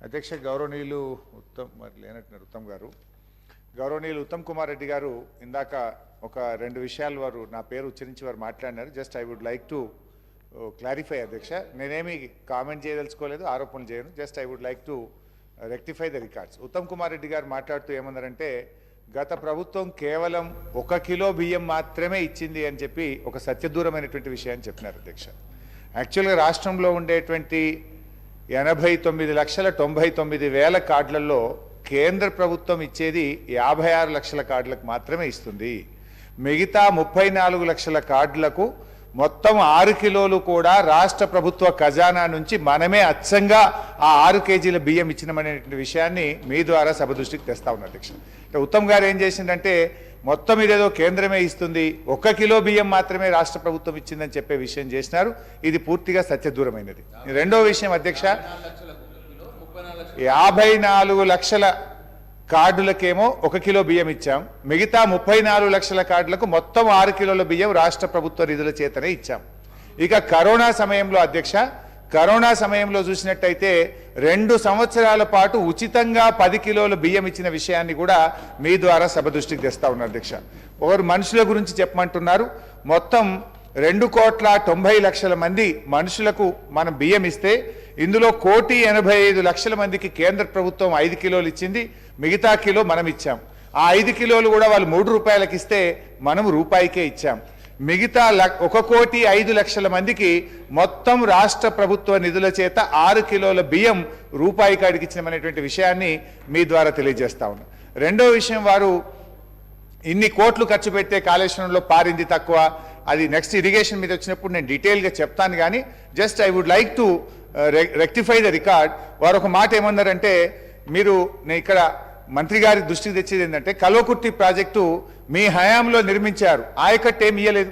అధ్యక్ష గౌరవనీయులు ఉత్తమ్ గారు గౌరవనీయులు ఉత్తమ్ కుమార్ రెడ్డి గారు ఇందాక ఒక రెండు విషయాలు వారు నా పేరు ఉచ్చరించి వారు మాట్లాడినారు. Just I would like to clarify అధ్యక్ష. నేనేమి కామెంట్ చేయదలుచుకోలేదు, ఆరోపణలు చేయను. Just I would like to rectify the records. Uttam Kumar Reddy గారు మాట్లాడుతూ ఏమన్నారంటే గత ప్రభుత్వం కేవలం 1 కిలో బియ్యం మాత్రమే ఇచ్చింది అని చెప్పి ఒక సత్యదూరమైనటువంటి విషయాన్ని చెప్పినారు అధ్యక్ష. యాక్చువల్గా రాష్ట్రంలో ఉండేటువంటి 89,99,000 కార్డులలో కేంద్ర ప్రభుత్వం ఇచ్చేది 56 లక్షల కార్డులకు మాత్రమే ఇస్తుంది. మిగతా 34 లక్షల కార్డులకు మొత్తం 6 కిలోలు కూడా రాష్ట్ర ప్రభుత్వ ఖజానా నుంచి మనమే అచ్చంగా ఆ 6 కేజీల బియ్యం ఇచ్చినమనేటువంటి విషయాన్ని మీ ద్వారా సభ దృష్టికి తెస్తా ఉన్నారు అధ్యక్ష. ఉత్తమ్ గారు ఏం చేసిందంటే మొత్తం ఇదేదో కేంద్రమే ఇస్తుంది, 1 కిలో బియ్యం మాత్రమే రాష్ట్ర ప్రభుత్వం ఇచ్చిందని చెప్పే విషయం చేసినారు. ఇది పూర్తిగా సత్యదూరమైనది. రెండో విషయం అధ్యక్ష, 54 లక్షల కార్డులకేమో 1 కిలో బియ్యం ఇచ్చాం, మిగతా 34 లక్షల కార్డులకు మొత్తం 6 కిలోల బియ్యం రాష్ట్ర ప్రభుత్వ నిధుల చేతనే ఇచ్చాం. ఇక కరోనా సమయంలో అధ్యక్ష, కరోనా సమయంలో చూసినట్టయితే 2 సంవత్సరాల పాటు ఉచితంగా 10 కిలోల బియ్యం ఇచ్చిన విషయాన్ని కూడా మీ ద్వారా సభ దృష్టికి తెస్తా ఉన్నారు అధ్యక్ష. ఒకరు మనుషుల గురించి చెప్పమంటున్నారు. మొత్తం 2,90,00,000 మంది మనుషులకు మనం బియ్యం ఇస్తే ఇందులో 1,85,00,000 మందికి కేంద్ర ప్రభుత్వం 5 కిలోలు ఇచ్చింది, మిగతా కిలో మనం ఇచ్చాం. ఆ 5 కిలోలు కూడా వాళ్ళు 3 రూపాయలకి ఇస్తే మనం రూపాయికే ఇచ్చాం. మిగతా 1,05,00,000 మందికి మొత్తం రాష్ట్ర ప్రభుత్వ నిధుల చేత 6 కిలోల బియ్యం రూపాయి కాడికి ఇచ్చినటువంటి విషయాన్ని మీ ద్వారా తెలియజేస్తా ఉన్నా. రెండో విషయం, వారు ఇన్ని కోట్లు ఖర్చు పెడితే కాళేశ్వరంలో పారింది తక్కువ, అది నెక్స్ట్ ఇరిగేషన్ మీద వచ్చినప్పుడు నేను డీటెయిల్గా చెప్తాను. కానీ just I would like to rectify the record. వారు ఒక మాట ఏమన్నారంటే, మీరు నేను ఇక్కడ మంత్రి గారి దృష్టికి తెచ్చేది ఏంటంటే కల్వకుర్తి ప్రాజెక్టు మీ హయాంలో నిర్మించారు, ఆయకట్టు ఏమి ఇయ్యలేదు.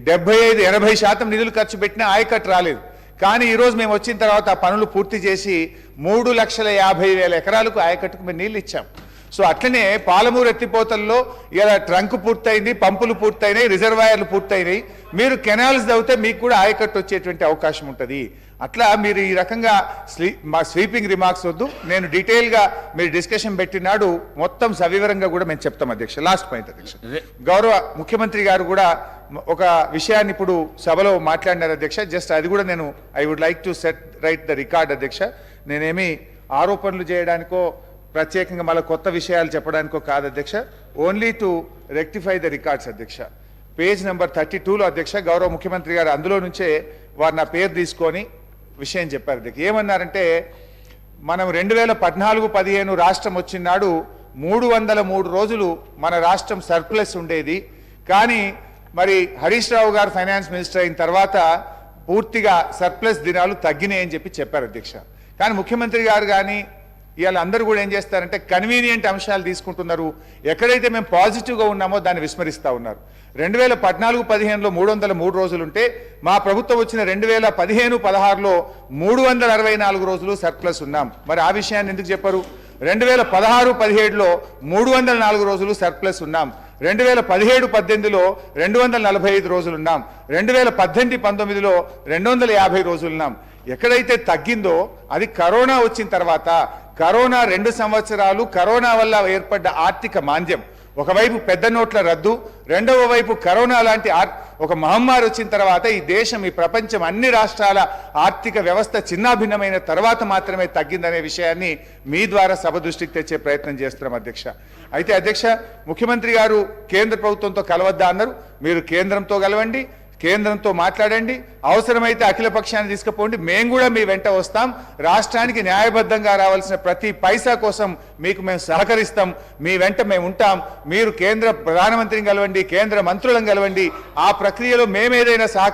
75-80% నిధులు ఖర్చు పెట్టినా ఆయకట్టు రాలేదు. కానీ ఈరోజు మేము వచ్చిన తర్వాత ఆ పనులు పూర్తి చేసి 3,50,000 ఎకరాలకు ఆయకట్టుకు మేము నీళ్ళు ఇచ్చాం. సో అట్లనే పాలమూరు ఎత్తిపోతల్లో ఇలా ట్రంక్ పూర్తయింది, పంపులు పూర్తయినాయి, రిజర్వాయర్లు పూర్తయినాయి. మీరు కెనాల్స్ తవ్వితే మీకు కూడా ఆయకట్టు వచ్చేటువంటి అవకాశం ఉంటుంది. అట్లా మీరు ఈ రకంగా మా స్వీపింగ్ రిమార్క్స్ వద్దు, నేను డీటెయిల్గా మీరు డిస్కషన్ పెట్టినాడు మొత్తం సవివరంగా కూడా మేము చెప్తాం అధ్యక్ష. లాస్ట్ పాయింట్ అధ్యక్ష, గౌరవ ముఖ్యమంత్రి గారు కూడా ఒక విషయాన్ని ఇప్పుడు సభలో మాట్లాడినారు అధ్యక్ష. జస్ట్ అది కూడా నేను I would like to set right the record అధ్యక్ష. నేనేమి ఆరోపణలు చేయడానికో ప్రత్యేకంగా మళ్ళీ కొత్త విషయాలు చెప్పడానికో కాదు అధ్యక్ష, only to rectify the records అధ్యక్ష. పేజ్ నెంబర్ 32లో అధ్యక్ష గౌరవ ముఖ్యమంత్రి గారు అందులో నుంచే వారు నా పేరు తీసుకొని విషయం చెప్పారు అధ్యక్ష. ఏమన్నారంటే, మనం 2014-15 రాష్ట్రం వచ్చినాడు 303 రోజులు మన రాష్ట్రం సర్ప్లస్ ఉండేది. కానీ మరి హరీష్ రావు గారు ఫైనాన్స్ మినిస్టర్ అయిన తర్వాత పూర్తిగా సర్ప్లస్ దినాలు తగ్గినాయని చెప్పారు అధ్యక్ష. కానీ ముఖ్యమంత్రి గారు కానీ ఇవాళ అందరూ కూడా ఏం చేస్తారంటే కన్వీనియంట్ అంశాలు తీసుకుంటున్నారు. ఎక్కడైతే మేము పాజిటివ్గా ఉన్నామో దాన్ని విస్మరిస్తూ ఉన్నారు. 2014-15లో 303 రోజులుంటే మా ప్రభుత్వం వచ్చిన 2015-16లో 364 రోజులు సర్ప్లస్ ఉన్నాం. మరి ఆ విషయాన్ని ఎందుకు చెప్పారు? 2016-17లో 304 రోజులు సర్ప్లస్ ఉన్నాం. 2017-18లో 245 రోజులు ఉన్నాం. 2018-19లో 250 రోజులు ఉన్నాం. ఎక్కడైతే తగ్గిందో అది కరోనా వచ్చిన తర్వాత, కరోనా 2 సంవత్సరాలు కరోనా వల్ల ఏర్పడ్డ ఆర్థిక మాంద్యం, ఒకవైపు పెద్ద నోట్ల రద్దు, రెండవ వైపు కరోనా లాంటి ఒక మహమ్మారి వచ్చిన తర్వాత ఈ దేశం, ఈ ప్రపంచం, అన్ని రాష్ట్రాల ఆర్థిక వ్యవస్థ చిన్నాభిన్నమైన తర్వాత మాత్రమే తగ్గిందనే విషయాన్ని మీ ద్వారా సభ దృష్టికి తెచ్చే ప్రయత్నం చేస్తున్నాం అధ్యక్ష. అయితే అధ్యక్ష, ముఖ్యమంత్రి గారు కేంద్ర ప్రభుత్వంతో కలవద్దా అన్నారు. మీరు కేంద్రంతో కలవండి, కేంద్రంతో మాట్లాడండి, అవసరమైతే అఖిల పక్షాన్ని తీసుకుపోండి, మేము కూడా మీ వెంట వస్తాం. రాష్ట్రానికి న్యాయబద్ధంగా రావాల్సిన ప్రతి పైసా కోసం మీకు మేము సహకరిస్తాం, మీ వెంట మేము ఉంటాం. మీరు కేంద్ర ప్రధానమంత్రిని కలవండి, కేంద్ర మంత్రులను కలవండి, ఆ ప్రక్రియలో మేమేదైనా సహకారం